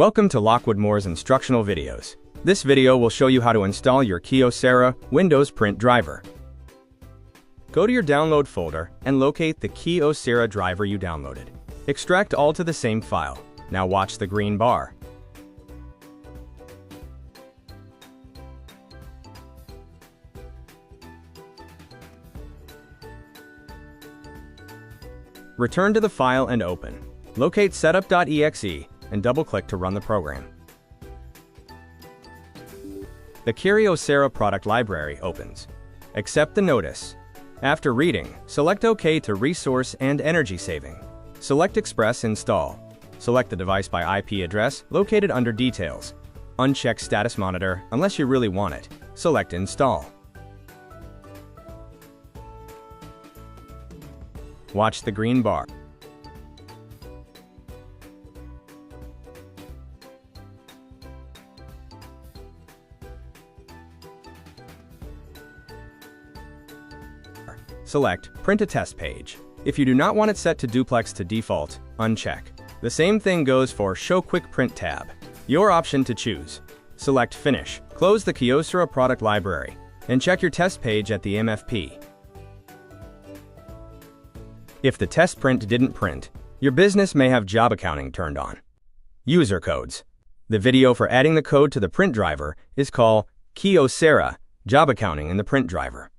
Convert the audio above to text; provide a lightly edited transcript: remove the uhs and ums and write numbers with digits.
Welcome to Lockwood Moore's instructional videos. This video will show you how to install your Kyocera Windows print driver. Go to your download folder and locate the Kyocera driver you downloaded. Extract all to the same file. Now watch the green bar. Return to the file and open. Locate setup.exe and double-click to run the program. The Kyocera product library opens. Accept the notice. After reading, select OK to resource and energy saving. Select Express Install. Select the device by IP address located under Details. Uncheck Status Monitor unless you really want it. Select Install. Watch the green bar. Select Print a Test Page. If you do not want it set to duplex to default, uncheck. The same thing goes for Show Quick Print tab. Your option to choose. Select Finish. Close the Kyocera product library and check your test page at the MFP. If the test print didn't print, your business may have job accounting turned on. User codes. The video for adding the code to the print driver is called Kyocera Job Accounting in the Print Driver.